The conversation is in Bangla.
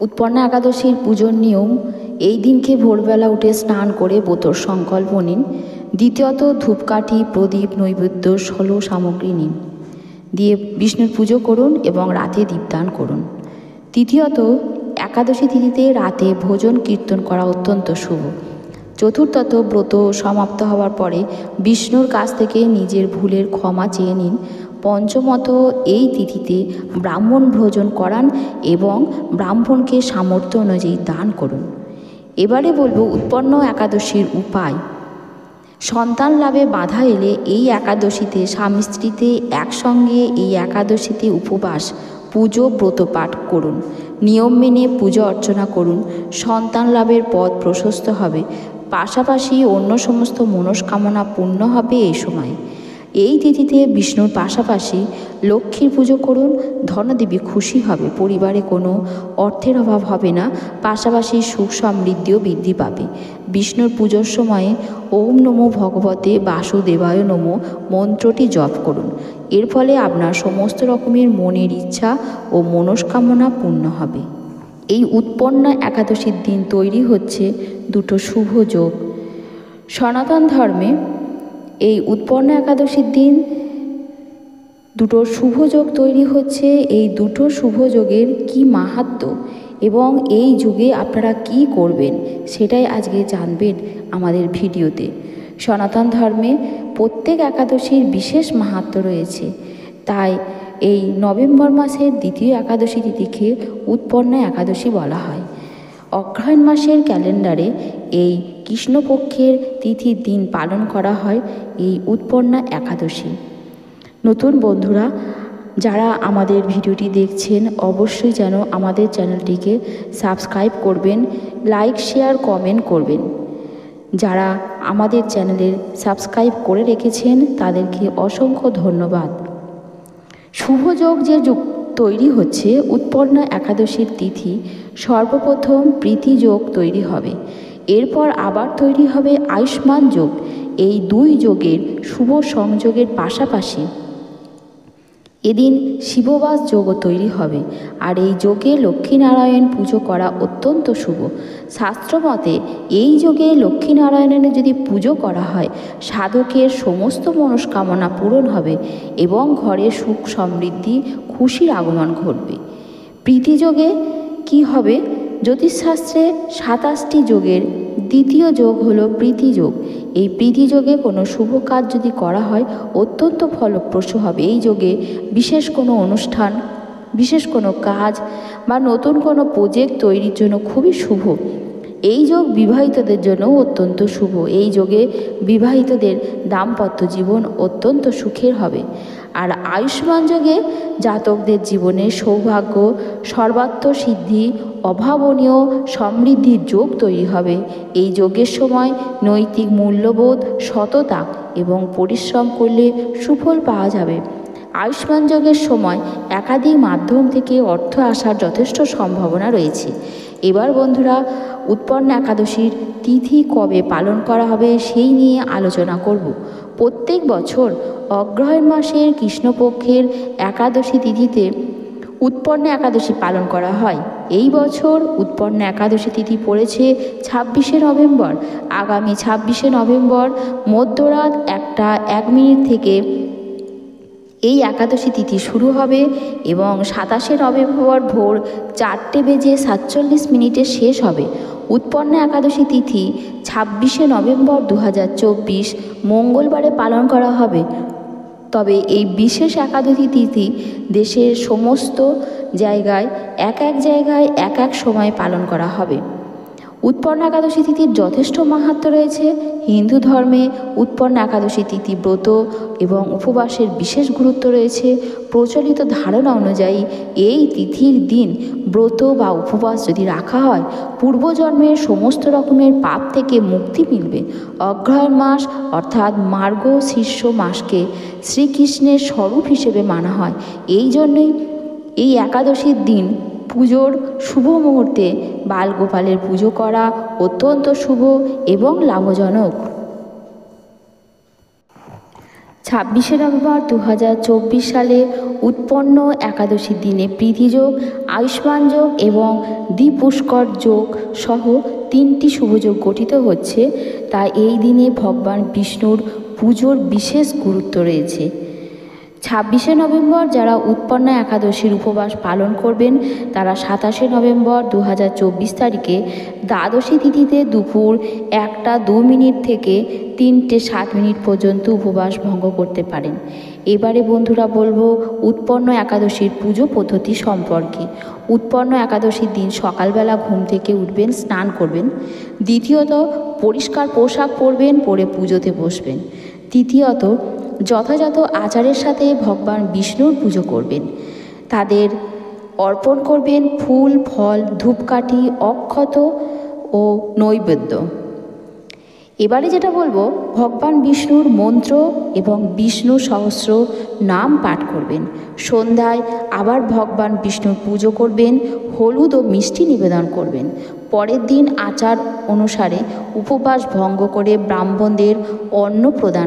উৎপন্না একাদশীর পুজোর নিয়ম: এই দিনকে ভোরবেলা উঠে স্নান করে ব্রতর সংকল্প নিন। দ্বিতীয়ত, ধূপকাঠি, প্রদীপ, নৈবেদ্য, ষোলো সামগ্রী নিন, দিয়ে বিষ্ণুর পুজো করুন এবং রাতে দীপদান করুন। তৃতীয়ত, একাদশী তিথিতে রাতে ভোজন কীর্তন করা অত্যন্ত শুভ। চতুর্থত, ব্রত সমাপ্ত হওয়ার পরে বিষ্ণুর কাছ থেকে নিজের ভুলের ক্ষমা চেয়ে নিন। পঞ্চমত, এই তিথিতে ব্রাহ্মণ ভোজন করান এবং ব্রাহ্মণকে সামর্থ্য অনুযায়ী দান করুন। এবারে বলবো উৎপন্ন একাদশীর উপায়। সন্তান লাভে বাধা এলে এই একাদশীতে স্বামী স্ত্রীতে একসঙ্গে এই একাদশীতে উপবাস, পুজো, ব্রতপাঠ করুন। নিয়ম মেনে পুজো অর্চনা করুন। সন্তান লাভের পথ প্রশস্ত হবে, পাশাপাশি অন্য সমস্ত মনস্কামনা পূর্ণ হবে এই সময়। এই তিথিতে বিষ্ণুর পাশাপাশি লক্ষ্মীর পুজো করুন। ধনদেবী খুশি হবে, পরিবারে কোনো অর্থের অভাব হবে না, পাশাপাশি সুখ সমৃদ্ধিও বৃদ্ধি পাবে। বিষ্ণুর পুজোর সময়ে ওম নমো ভগবতে বাসুদেবায় নমো মন্ত্রটি জপ করুন। এর ফলে আপনার সমস্ত রকমের মনের ইচ্ছা ও মনস্কামনা পূর্ণ হবে। এই উৎপন্না একাদশীর দিন তৈরি হচ্ছে দুটো শুভ যোগ। সনাতন ধর্মে এই উৎপন্না একাদশীর দিন দুটো শুভ যোগ তৈরি হচ্ছে। এই দুটো শুভ যোগের কী মাহাত্ম্য এবং এই যুগে আপনারা কি করবেন সেটাই আজকে জানবেন আমাদের ভিডিওতে। সনাতন ধর্মে প্রত্যেক একাদশীর বিশেষ মাহাত্ম্য রয়েছে, তাই এই নভেম্বর মাসের দ্বিতীয় একাদশী তিথিকে উৎপন্না একাদশী বলা হয়। অগ্রহায়ণ মাসের ক্যালেন্ডারে এই কৃষ্ণপক্ষের তিথির দিন পালন করা হয় এই উৎপন্না একাদশী। নতুন বন্ধুরা যারা আমাদের ভিডিওটি দেখছেন অবশ্যই যেন আমাদের চ্যানেলটিকে সাবস্ক্রাইব করবেন, লাইক, শেয়ার, কমেন্ট করবেন। যারা আমাদের চ্যানেলের সাবস্ক্রাইব করে রেখেছেন তাদেরকে অসংখ্য ধন্যবাদ। শুভযোগ যে যুগ তৈরি হচ্ছে উৎপন্না একাদশীর তিথি, সর্বপ্রথম প্রীতি যোগ তৈরি হবে, এরপর আবার তৈরি হবে আয়ুষ্মান যোগ। এই দুই যোগের শুভ সংযোগের পাশাপাশি এদিন শিববাস যোগও তৈরি হবে, আর এই যোগে লক্ষ্মীনারায়ণ পুজো করা অত্যন্ত শুভ। শাস্ত্রমতে এই যোগে লক্ষ্মীনারায়ণের যদি পুজো করা হয় সাধকের সমস্ত মনস্কামনা পূরণ হবে এবং ঘরে সুখ সমৃদ্ধি খুশির আগমন ঘটবে। প্রীতিযোগে কি হবে? জ্যোতিষশাস্ত্রে 27টি যোগের দ্বিতীয় যোগ হলো প্রীতিযোগ। এই প্রীতিযোগে কোনো শুভ কাজ যদি করা হয় অত্যন্ত ফলপ্রসূ হবে। এই যোগে বিশেষ কোনো অনুষ্ঠান, বিশেষ কোনো কাজ বা নতুন কোনো প্রজেক্ট তৈরির জন্য খুবই শুভ। এই যোগ বিবাহিতদের জন্যও অত্যন্ত শুভ। এই যোগে বিবাহিতদের দাম্পত্য জীবন অত্যন্ত সুখের হবে। আর আয়ুষ্মান যোগে জাতকদের জীবনে সৌভাগ্য, সর্বাত্ম সিদ্ধি, অভাবনীয় সমৃদ্ধির যোগ তৈরি হবে। এই যোগের সময় নৈতিক মূল্যবোধ, সততা এবং পরিশ্রম করলে সুফল পাওয়া যাবে। আয়ুষ্মান যোগের সময় একাধিক মাধ্যম থেকে অর্থ আসার যথেষ্ট সম্ভাবনা রয়েছে। এবার বন্ধুরা উৎপন্না একাদশীর তিথি কবে পালন করা হবে সেই নিয়ে আলোচনা করব। প্রত্যেক বছর অগ্রহায়ণ মাসের কৃষ্ণপক্ষের একাদশী তিথিতে উৎপন্না একাদশী পালন করা হয়। এই বছর উৎপন্না একাদশী তিথি পড়েছে 26শে নভেম্বর। আগামী 26শে নভেম্বর মধ্যরাত 1:01 থেকে এই একাদশী তিথি শুরু হবে এবং 27শে নভেম্বর ভোর 4:47 শেষ হবে। উৎপন্না একাদশী তিথি 26শে নভেম্বর 2024 মঙ্গলবারে পালন করা হবে। তবে এই বিশেষ একাদশী তিথি দেশের সমস্ত জায়গায় এক জায়গায় এক সময় পালন করা হবে। উৎপন্না একাদশী তিথির যথেষ্ট মাহাত্ম্য রয়েছে। হিন্দু ধর্মে উৎপন্না একাদশী তিথি ব্রত এবং উপবাসের বিশেষ গুরুত্ব রয়েছে। প্রচলিত ধারণা অনুযায়ী এই তিথির দিন ব্রত বা উপবাস যদি রাখা হয় পূর্বজন্মের সমস্ত রকমের পাপ থেকে মুক্তি মিলবে। অগ্রহায়ণ মাস অর্থাৎ মার্গশীর্ষ মাসকে শ্রীকৃষ্ণের স্বরূপ হিসেবে মানা হয়। এই জন্যই এই একাদশীর দিন পুজোর শুভ মুহূর্তে বালগোপালের পুজো করা অত্যন্ত শুভ এবং লাভজনক। 26 নভেম্বর 2024 সালে উৎপন্ন একাদশীর দিনে প্রীতিযোগ, আয়ুষ্মান যোগ এবং দ্বিপুষ্কর যোগ সহ 3টি শুভযোগ গঠিত হচ্ছে। তাই এই দিনে ভগবান বিষ্ণুর পুজোর বিশেষ গুরুত্ব রয়েছে। 26 নভেম্বর যারা উৎপন্ন একাদশীর উপবাস পালন করবেন তারা 27 নভেম্বর 2024 তারিখে দ্বাদশী তিথিতে দুপুর 1:02 থেকে 3:07 পর্যন্ত উপবাস ভঙ্গ করতে পারেন। এবারে বন্ধুরা বলবো উৎপন্ন একাদশীর পুজো পদ্ধতি সম্পর্কে। উৎপন্ন একাদশীর দিন সকালবেলা ঘুম থেকে উঠবেন, স্নান করবেন। দ্বিতীয়ত, পরিষ্কার পোশাক পরবেন, পরে পুজোতে বসবেন। তৃতীয়ত, যথাযথ আচারের সাথে ভগবান বিষ্ণুর পুজো করবেন। তাদের অর্পণ করবেন ফুল, ফল, ধূপকাঠি, অক্ষত ও নৈবেদ্য। এবারে যেটা বলবো, ভগবান বিষ্ণুর মন্ত্র এবং বিষ্ণু সহস্র নাম পাঠ করবেন। সন্ধ্যায় আবার ভগবান বিষ্ণুর পুজো করবেন, হলুদ ও মিষ্টি নিবেদন করবেন। পরের দিন আচার অনুসারে উপবাস ভঙ্গ করে ব্রাহ্মণদের অন্ন প্রদান